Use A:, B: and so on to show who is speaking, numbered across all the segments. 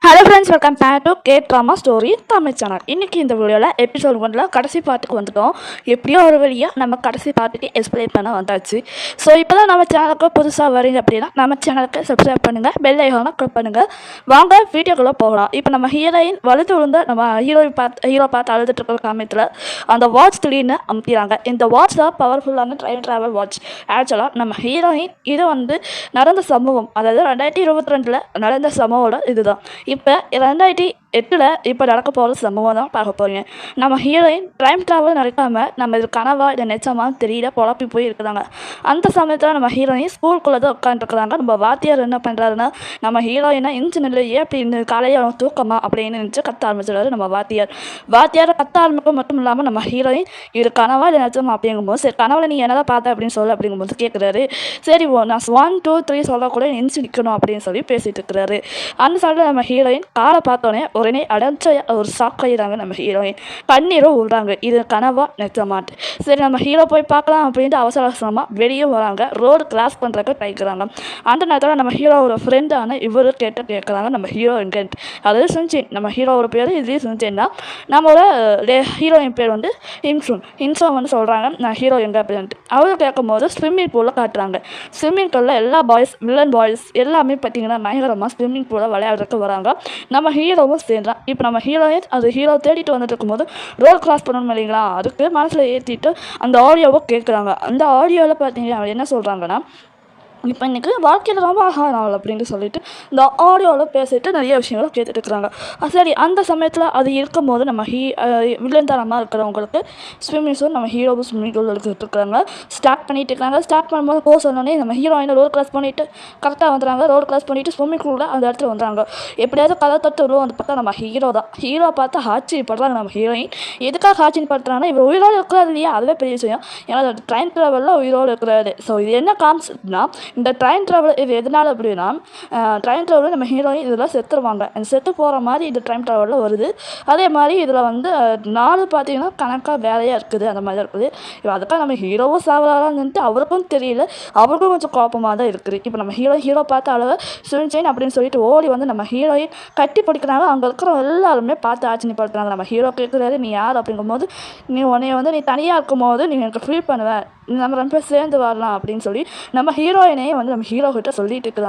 A: Hello friends, welcome back to K drama story Tamil channel. இன்றைக்கி இந்த வீடியோவில் எபிசோட் 1 கடைசி பாட்டுக்கு வந்துட்டோம். எப்படியோ ஒரு வழியாக நம்ம கடைசி பாட்டுக்கு எக்ஸ்பிளைன் பண்ண வந்தாச்சு. ஸோ இப்போ தான் நம்ம சேனலுக்கு புதுசாக வரீங்க அப்படின்னா நம்ம சேனலுக்கு சப்ஸ்கிரைப் பண்ணுங்கள், பெல் ஐகானை கிளிக் பண்ணுங்கள். வாங்க வீடியோக்குள்ளே போகலாம். இப்போ நம்ம ஹீரோயின் வலுத்து விழுந்த நம்ம ஹீரோ பார்த்து அழுதுட்டு இருக்கிற காமியத்தில் அந்த வாட்ச் திடீர்னு அமுத்திடுறாங்க. இந்த வாட்ச் தான் பவர்ஃபுல்லான டைம் ட்ராவல் வாட்ச். ஆக்சுவலாக நம்ம ஹீரோயின் இது வந்து நடந்த சம்பவம், அதாவது 2022 நடந்த சம்பவம் இதுதான். இப்போ 2008 இப்போ நடக்க போகிற சம்பவம் தான் பார்க்க போகிறீங்க. நம்ம ஹீரோயின் டைம் ட்ராவல் நடக்காமல் நம்ம இது கனவா இதை நெச்சமாக தெரியல குழப்பி போய் இருக்கிறாங்க. அந்த சமயத்தில் நம்ம ஹீரோயின் ஸ்கூலுக்குள்ளே தான் உட்காந்துருக்குறாங்க. நம்ம வாத்தியார் என்ன பண்ணுறாருன்னா, நம்ம ஹீரோயினை இன்ஜினில் அப்படின்னு காலையில் தூக்கமா அப்படின்னு நினச்சி கத்த ஆரம்பிச்சிடாரு. நம்ம வாத்தியாரை கத்த ஆரம்பிக்க மட்டும் இல்லாமல் நம்ம ஹீரோயின் இது கனவா இதை நெச்சமா அப்படிங்கும்போது, சரி கனவுல நீ என்னதான் பார்த்த அப்படின்னு சொல்லு அப்படிங்கும்போது கேட்குறாரு. சரி நான் 1 2 3 சொல்லக்கூட எஞ்சி நிற்கணும் அப்படின்னு சொல்லி பேசிகிட்டு இருக்கிறாரு. அந்த சைடில் நம்ம ஹீரோயின் காலை பார்த்தோன்னே உடனே அடைச்ச ஒரு சாக்காயிறாங்க. நம்ம ஹீரோயின் கண்ணீரும் விடுறாங்க. இது கனவா நெச்சமாட்டு. சரி நம்ம ஹீரோ போய் பார்க்கலாம் அப்படின்ட்டு அவசரமாக வெளியே வராங்க. ரோடு கிராஸ் பண்ணுறதுக்கு ட்ரைக்கிறாங்க. அந்த நேரத்தில் நம்ம ஹீரோவோட ஃப்ரெண்டான இவர் கேட்குறாங்க நம்ம ஹீரோ எங்கேன்ட்டு. அதாவது சுன்சின், நம்ம ஹீரோவோட பேர் இதுலேயும் சுன்சின் தான். நம்மளோட ஹீரோயின் பேர் வந்து இன்சூன் வந்து சொல்கிறாங்க நான் ஹீரோ எங்கே அப்படின்ட்டு. அவர் கேட்கும்போது ஸ்விம்மிங் பூலில் காட்டுறாங்க. ஸ்விம்மிங் பூலில் எல்லா வில்லன் பாய்ஸ் எல்லாமே பார்த்தீங்கன்னா பயங்கரமாக ஸ்விம்மிங் பூலில் விளையாடுறதுக்கு வராங்க. நம்ம ஹீரோவும் சேர்ந்தான். இப்போ நம்ம ஹீரோயின் அது ஹீரோ தேடிட்டு வந்துட்டு இருக்கும்போது ரோட் கிராஸ் பண்ணணும் இல்லைங்களா, அதுக்கு மனசில் ஏற்றிட்டு அந்த ஆடியோவை கேட்குறாங்க. அந்த ஆடியோவில் பார்த்தீங்கன்னா என்ன சொல்கிறாங்கன்னா, இப்போ இன்றைக்கி வாழ்க்கையில் ரொம்ப அழகான நாள் அப்படின்ட்டு சொல்லிட்டு இந்த ஆடியோவில் பேசிட்டு நிறைய விஷயங்களை கேட்டுட்டு இருக்கிறாங்க. சரி அந்த சமயத்தில் அது இருக்கும்போது நம்ம வில்லன் தரமாக இருக்கிறவங்களுக்கு ஸ்விம்மிங் சூட் நம்ம ஹீரோவும் ஸ்விம்மிங் பூல் எடுத்துகிட்டு இருக்கிறாங்க. ஸ்டார்ட் பண்ணிட்டு இருக்காங்க. ஸ்டார்ட் பண்ணும்போது போக சொன்னோன்னே நம்ம ஹீரோயினை ரோடு கிராஸ் பண்ணிவிட்டு கரெக்டாக வந்துடுறாங்க. ரோடு கிராஸ் பண்ணிவிட்டு ஸ்விம்மிங் பூலில் அந்த இடத்துல வந்துடுறாங்க. எப்படியாவது கதை தொட்டு வருவோம் வந்து பார்த்தா நம்ம ஹீரோ தான். ஹீரோ பார்த்து ஆச்சரியப்படுறாங்க நம்ம ஹீரோயின். எதுக்காக ஆச்சரியப்படுத்துறாங்கன்னா, இவர் உயிரோடு இருக்கிறது இல்லையா, அதுவே பெரிய விஷயம். ஏன்னா ட்ரெயின் ட்ராவலில் உயிரோடு இருக்கிறது. ஸோ இது என்ன கான்செப்ட்னா, இந்த ட்ரெயின் ட்ராவல் இது எதனால் அப்படின்னா, ட்ரெயின் ட்ராவலில் நம்ம ஹீரோயின் இதெல்லாம் செத்துருவாங்க. செத்து போகிற மாதிரி இது ட்ரெயின் ட்ராவலில் வருது. அதே மாதிரி இதில் வந்து 4 பார்த்தீங்கன்னா கணக்காக வேலையாக இருக்குது, அந்த மாதிரி இருக்குது. இப்போ அதுக்காக நம்ம ஹீரோவும் சாவலான்ட்டு அவருக்கும் தெரியல. அவருக்கும் கொஞ்சம் குழப்பமாக தான் இருக்குது. இப்போ நம்ம ஹீரோ பார்த்த அளவு சுன்சைன் அப்படின்னு சொல்லிட்டு ஓடி வந்து நம்ம ஹீரோயின் கட்டி பிடிக்கிறாங்க. அங்கே இருக்கிற எல்லாருமே பார்த்து ஆச்சரியப்படுத்துறாங்க. நம்ம ஹீரோ கேட்குறாரு நீ யார் அப்படிங்கும்போது, நீ தனியாக இருக்கும்போது நீ எனக்கு ஃபீல் பண்ணுவேன், நம்ம 2 பேர் சேர்ந்து வரலாம் அப்படின்னு சொல்லி நம்ம ஹீரோயினையே வந்து நம்ம ஹீரோ கிட்ட சொல்லிட்டு இருக்கிற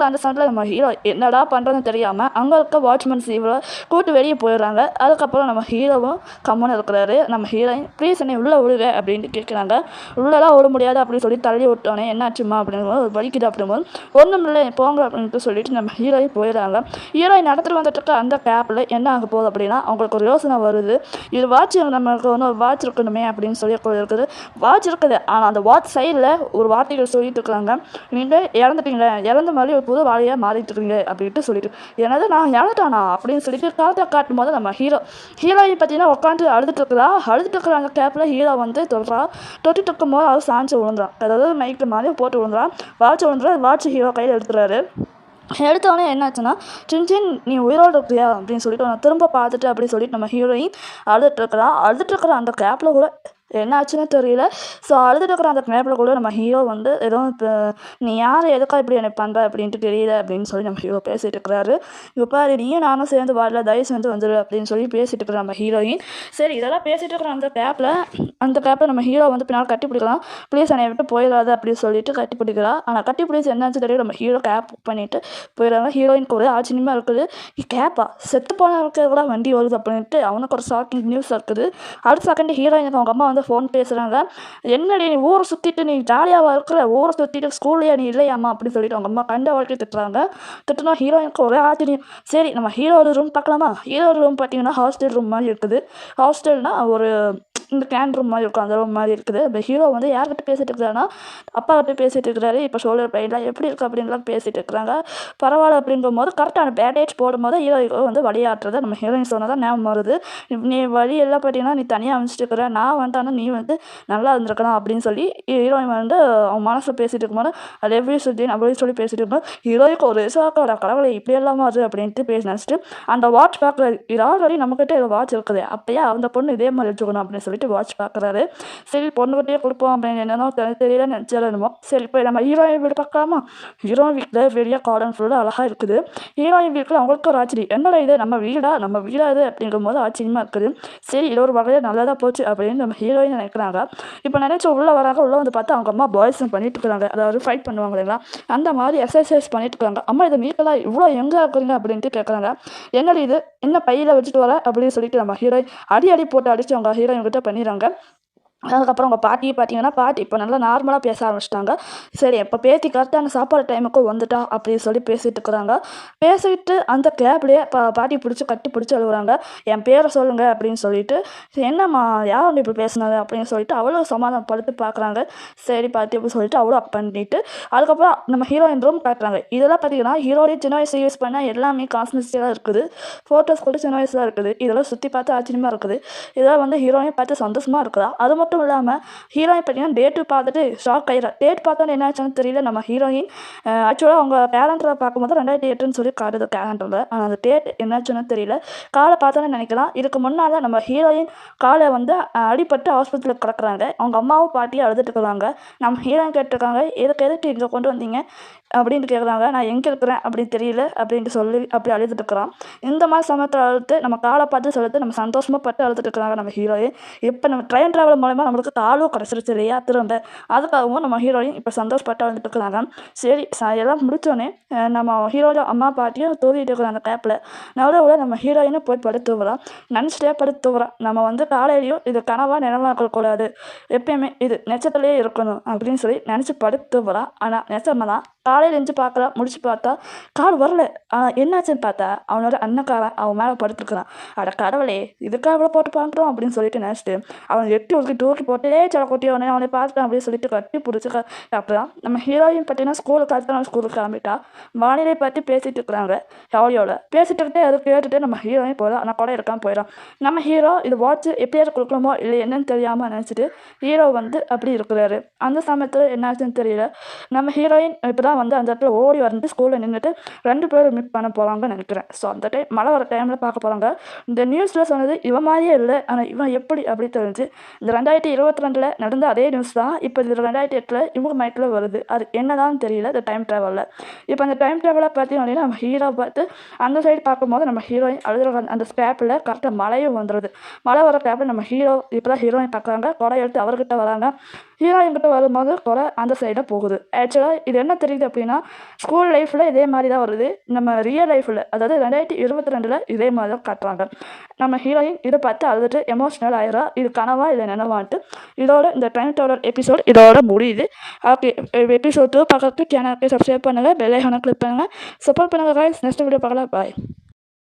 A: அந்த சமயத்தில் நம்ம ஹீரோ என்னடா பண்ணுறதுன்னு தெரியாமல் அங்கே இருக்க வாட்ச்மேன் இவரை கூட்டு வெளியே போயிடுறாங்க. அதுக்கப்புறம் நம்ம ஹீரோவும் கம்மன்னு இருக்கிறாரு. நம்ம ஹீரோயின் ப்ளீஸ் என்னை உள்ளே விடுவே அப்படின்ட்டு கேட்குறாங்க. உள்ளெல்லாம் விட முடியாது அப்படின்னு சொல்லி தள்ளி விட்டோன்னே என்னாச்சுமா அப்படிங்கும்போது வலிக்குது அப்படிங்கும்போது ஒன்றும் இல்லை போங்க அப்படின்ட்டு சொல்லிட்டு நம்ம ஹீரோயின் போயிடுறாங்க. ஹீரோயின் நடந்துட்டு வந்துட்டு இருக்க அந்த கேப்பில் என்ன ஆக போகுது அப்படின்னா, அவங்களுக்கு ஒரு யோசனை வருது. இது வாட்ச் நமக்கு ஒன்று ஒரு வாட்ச் இருக்கணுமே அப்படின்னு சொல்லி இருக்குது. வாட்ச் இருக்குது, ஆனால் அந்த வாட்ச் சைடில் ஒரு வார்த்தைகள் சொல்லிட்டு இருக்கிறாங்க. நீங்கள் இறந்துட்டீங்க, இறந்த மாதிரி ஒரு புது வாழையாக மாறிட்டு இருக்கீங்க அப்படின்ட்டு சொல்லிட்டு, எனது நான் இறந்துட்டானா அப்படின்னு சொல்லிட்டு காலத்தை காட்டும் போது நம்ம ஹீரோயின் பார்த்தீங்கன்னா உட்காந்து அழுதுட்டு இருக்கிற அந்த கேப்பில் ஹீரோ வந்து தொட்டுட்டு இருக்கும் போது அவர் சாஞ்சு விழுந்துறான். அதாவது மைக்கு மாதிரி போட்டு விழுந்துறான். வாட்ச் ஹீரோ கையில் எடுத்துறாரு. எடுத்தோடனே என்னாச்சுன்னா, சின்சின் நீ உயிரோடு இருக்கிறியா அப்படின்னு சொல்லிட்டு நான் திரும்ப பார்த்துட்டு அப்படி சொல்லிட்டு நம்ம ஹீரோயின் அழுதுட்டு இருக்கிற அந்த கேப்பில் கூட என்ன ஆச்சுன்னு தெரியல. ஸோ அழுதுட்டு இருக்கிற அந்த நேரத்தில் கூட நம்ம ஹீரோ வந்து எதுவும் இப்போ நீ யார் எதுக்காக இப்படி எனக்கு பண்ணுற அப்படின்ட்டு தெரியல அப்படின்னு சொல்லி நம்ம ஹீரோ பேசிகிட்டு இருக்கிறாரு. இப்போ பாரு நீயும் நானும் சேர்ந்து வரல, தயவு சேர்ந்து வந்துடு அப்படின்னு சொல்லி பேசிகிட்டு இருக்கிற நம்ம ஹீரோயின். சரி இதெல்லாம் பேசிகிட்டு இருக்கிற அந்த கேப்பில் நம்ம ஹீரோ வந்து பின்னால் கட்டி பிடிக்கலாம், ப்ளீஸ் என்னை விட்டு போயிடாது அப்படின்னு சொல்லிட்டு கட்டி பிடிக்கிறா. ஆனால் கட்டி பிடிச்சி என்னாச்சு தெரியல. நம்ம ஹீரோ கேப் புக் பண்ணிவிட்டு போயிடுறாங்க. ஹீரோயினுக்கு ஒரு ஆச்சரியமாக இருக்குது. கேப்பா செத்து போனவருக்கு கூட வண்டி வருது அப்படின்ட்டு அவனுக்கு ஒரு ஷாக்கிங் நியூஸ் இருக்குது. அடுத்த செகண்ட் ஹீரோயினுக்கு அவங்க அம்மா வந்து ஃபோன் பேசுகிறாங்க. என்னடி நீ ஊரை சுற்றிட்டு நீ ஜாலியாக இருக்கிற, ஊரை சுற்றிட்டு ஸ்கூல்லையா நீ இல்லையாம்மா அப்படின்னு சொல்லிட்டு அவங்க அம்மா கண்ட வாழ்க்கை திட்டுனா ஹீரோயினுக்கு ஒரே ஆச்சரியம். சரி நம்ம ஹீரோட ரூம் பார்க்கலாமா. ஹீரோட ரூம் பார்த்தீங்கன்னா ஹாஸ்டல் ரூம் மாதிரி இருக்குது. ஹாஸ்டல்னால் ஒரு இந்த கேன் ரூம் மாதிரி இருக்கும், அந்த ரூம் மாதிரி இருக்குது. இப்போ ஹீரோ வந்து யார்கிட்ட பேசிகிட்டு இருக்கிறான்னா அப்பா கிட்ட பேசிகிட்டு இருக்கிறாரு. இப்போ ஷோல்டர் பெயின்லாம் எப்படி இருக்குது அப்படின்லாம் பேசிகிட்டு இருக்கிறாங்க. பரவாயில்ல அப்படிங்கும்போது கரெக்டான பேண்டேஜ் போடும்போது ஹீரோ வந்து வழியாட்டுறதை நம்ம ஹீரோயின் சொன்னதான் ஞாபகம் வருது. நீ வழி எல்லாம் பார்த்தீங்கன்னா நீ தனியாக அமைச்சிட்டு இருக்கிற, நான் வந்துட்டானா நீ வந்து நல்லா இருந்திருக்கலாம் அப்படின்னு சொல்லி ஹீரோயின் வந்து அவன் மனசில் பேசிகிட்டு இருக்கும்போது அது எப்படி சுற்றி அப்படின்னு சொல்லி பேசிகிட்டு இருக்கும்போது ஹீரோய்க்கு ஒரு ரிசாக்கோட கடவுளை இப்படி எல்லாம் வருது அப்படின்ட்டு பேசி நினச்சிட்டு அந்த வாட்ச் பார்க்குற இது ஆல்ரெடி நம்மக்கிட்ட வாட்ச் இருக்குது, அப்போயே அந்த பொண்ணு இதே மாதிரி வச்சுக்கணும் அப்படின்னு சொல்லி சொல்லிட்டு வாட்ச் பார்க்குறாரு. சரி பொண்ணுகிட்டே கொடுப்போம் அப்படின்னு என்னென்னோ தெரியல நினச்சிடணுமோ. சரி இப்போ நம்ம ஹீரோயின் வீடு பார்க்கலாமா? ஹீரோயின் வீட்டில் பெரிய கார்டன் ஃபுல்லாக அழகாக இருக்குது. ஹீரோயின் வீட்டில் அவங்களுக்கு ஒரு ஆச்சரியம், என்னடா இது நம்ம வீடா இது அப்படிங்கும்போது ஆச்சரியமாக இருக்குது. சரி இது ஒரு வகையில் நல்லதாக போச்சு அப்படின்னு நம்ம ஹீரோயின் நினைக்கிறாங்க. இப்போ நினச்சி உள்ளே வராங்க. உள்ளே வந்து பார்த்தா அவங்க அம்மா பாய்ஸும் பண்ணிட்டு இருக்கிறாங்க, அதாவது ஃபைட் பண்ணுவாங்க இல்லைங்களா, அந்த மாதிரி எக்ஸசைஸ் பண்ணிட்டு இருக்காங்க. அம்மா இதை நீங்களாம் இவ்வளோ எங்கே இருக்கிறீங்க அப்படின்ட்டு கேட்குறாங்க. என்னடி இது என்ன பையில் வச்சுட்டு வர அப்படின்னு சொல்லிட்டு நம்ம ஹீரோயின் அடி போட்டு அடித்து அவங்க ஹீரோயின் கிட்ட பண்ணிடுறாங்க. அதுக்கப்புறம் உங்கள் பாட்டியை பார்த்தீங்கன்னா பாட்டி இப்போ நல்லா நார்மலாக பேச ஆரம்பிச்சிட்டாங்க. சரி இப்போ பேத்தி கரெக்டான சாப்பாடு டைமுக்கு வந்துட்டா அப்படின்னு சொல்லி பேசிகிட்டு இருக்கிறாங்க. பேசிக்கிட்டு அந்த கேப்லேயே பாட்டி கட்டி பிடிச்சி அழுகுறாங்க. என் பேரை சொல்லுங்கள் அப்படின்னு சொல்லிட்டு. என்னம்மா யார் இப்படி பேசினாங்க அப்படின்னு சொல்லிட்டு அவளும் சமாதானப்படுத்தி பார்க்குறாங்க. சரி பாட்டி அப்படின்னு சொல்லிட்டு அவளும் அப் பண்ணிட்டு அதுக்கப்புறம் நம்ம ஹீரோயின் ரூம் காட்டுறாங்க. இதெல்லாம் பார்த்தீங்கன்னா ஹீரோடைய சின்ன வயசு யூஸ் பண்ணால் எல்லாமே காஸ்மெட்டிக்ஸாக இருக்குது. ஃபோட்டோஸ் கூட சின்ன வயசில் இருக்குது. இதெல்லாம் சுற்றி பார்த்து ஆச்சரியமாக இருக்குது. இதெல்லாம் வந்து ஹீரோயின் பார்த்து சந்தோஷமாக இருக்குதா. அது மட்டும் இல்லாமல் ஹீரோயின் பார்த்தீங்கன்னா டேட்டு பார்த்துட்டு ஷாக் ஆயிடுறா. டேட் பார்த்தோன்னு என்ன ஆச்சுன்னு தெரியல. நம்ம ஹீரோயின் ஆக்சுவலாக அவங்க கேலண்டரில் பார்க்கும்போது 2008ன்னு சொல்லி காட்டுது கேலண்டரில். ஆனால் அந்த டேட் என்னாச்சுன்னு தெரியல. காலை பார்த்தோன்னு நினைக்கலாம். இதுக்கு முன்னால் நம்ம ஹீரோயின் காலை வந்து அடிபட்டு ஹாஸ்பிட்டலுக்கு கிடக்குறாங்க. அவங்க அம்மாவும் பாட்டியும் அழுதுட்டு இருக்கிறாங்க. நம்ம ஹீரோயின் கேட்டிருக்காங்க, எதுக்கு இங்கே கொண்டு வந்தீங்க அப்படின்ட்டு கேட்குறாங்க. நான் எங்கே இருக்கிறேன் அப்படின்னு தெரியல அப்படின்ட்டு சொல்லி அப்படி அழுதுட்டு இருக்கிறான். இந்த மாதிரி சமயத்தில் அழுது நம்ம காலை பார்த்து சொல்லிட்டு நம்ம சந்தோஷமாக பட்டு அழுதுட்டு இருக்கிறாங்க நம்ம ஹீரோயின். இப்போ நம்ம ட்ரெயின் ட்ராவல் மூலமாக நம்மளுக்கு காலும் கிடச்சிருச்சு இல்லையா திரும்ப. அதுக்காகவும் நம்ம ஹீரோயின் இப்போ சந்தோஷப்பட்டு அழுதுட்டு இருக்கிறாங்க. சரி எல்லாம் முடித்தோடனே நம்ம ஹீரோட அம்மா பாட்டியும் தூவிட்டு இருக்கிற அந்த கேப்பில் நடுவில் நம்ம ஹீரோயினை போய் படுத்து தூவுறான். நினச்சிட்டே படுத்து தூவுறான். நம்ம வந்து காலையிலையும் இது கனவாக நினைவாக்கக்கூடாது, எப்பயுமே இது நெச்சத்துலேயே இருக்கணும் அப்படின்னு சொல்லி நினச்சி படுத்து தூவுறான். ஆனால் நெச்சமாக தான் காலையில் எழுந்து பார்க்குறான். முடிச்சு பார்த்தா கால் வரல. என்னாச்சுன்னு பார்த்தா அவனோட அண்ணக்காரன் அவன் மேலே படுத்துருக்குறான். அட கடவுளே இதுக்காக அவ்வளோ போட்டு பார்க்குறோம் அப்படின்னு சொல்லிட்டு நினச்சிட்டு அவன் தூக்கி போட்டே சில கொட்டி அவனை பார்த்துட்டான் அப்படின்னு சொல்லிட்டு கட்டி பிடிச்சி சாப்பிட்றான். நம்ம ஹீரோயின் பார்த்தீங்கன்னா ஸ்கூலுக்கு கிளம்பிட்டா. வானிலை பற்றி பேசிட்டு இருக்கிறாங்க. ஹாலியோட பேசிட்டு இருந்தே அதை கேட்டுட்டு நம்ம ஹீரோயின் போயிடும். ஆனால் கூட இருக்காமல் போயிடும். நம்ம ஹீரோ இது வாட்ச் எப்படியாவது கொடுக்கணுமோ இல்லை என்னன்னு தெரியாமல் நினச்சிட்டு ஹீரோ வந்து அப்படி இருக்கிறாரு. அந்த சமயத்தில் என்னாச்சுன்னு தெரியல. நம்ம ஹீரோயின் இப்போ தான் வந்து அந்த இடத்துல ஓடி வந்து ஸ்கூலில் நின்றுட்டு 2 பேரும் மீட் பண்ண போகிறாங்கன்னு நினைக்கிறேன். ஸோ அந்த டைம் மழை வர டைமில் பார்க்க போகிறாங்க. இந்த நியூஸில் சொன்னது இவன் மாதிரியே இல்லை, ஆனால் இவன் எப்படி அப்படி தெரிஞ்சு இந்த 2022 நடந்த அதே நியூஸ் தான் இப்போ இது 2008 இவங்க மைட்டில் வருது. அது என்னதான் தெரியல இந்த டைம் ட்ராவலில். இப்போ அந்த டைம் ட்ராவலை பார்த்தீங்கன்னா நம்ம ஹீரோ பார்த்து அந்த சைடு பார்க்கும்போது நம்ம ஹீரோயின் அழுதுற அந்த ஸ்கேப்பில் கரெக்டாக மழையும் வந்துடுது. மழை வர ஸ்கேப்பில் நம்ம ஹீரோ இப்போ தான் ஹீரோயின் பார்க்குறாங்க. கொடை எடுத்து அவர்கிட்ட வராங்க. ஹீரோயின் கிட்ட வரும்போது கொடை அந்த சைடாக போகுது. ஆக்சுவலாக இது என்ன தெரியுது அப்படின்னா ஸ்கூல் லைஃப்பில் இதே மாதிரி தான் வருது. நம்ம ரியல் லைஃப்பில் அதாவது 2022 இதே மாதிரி தான் காட்டுறாங்க. நம்ம ஹீரோயின் இதை பார்த்து அழுதுட்டு எமோஷ்னல் ஆயிடுறா. இது கனவா இல்லை நினைவான்ட்டு. இதோட இந்த டைம் ட்ராவலர் எபிசோட் இதோட முடியுது. ஓகே, எபிசோட் 2 பார்க்கறதுக்கு சேனலுக்கு சப்ஸ்கிரைப் பண்ணுங்கள், பெல் ஐகானை கிளிக் பண்ணுங்கள், சப்போர்ட் பண்ணுங்கள். நெக்ஸ்ட் வீடியோ பார்க்கலாம். பாய்.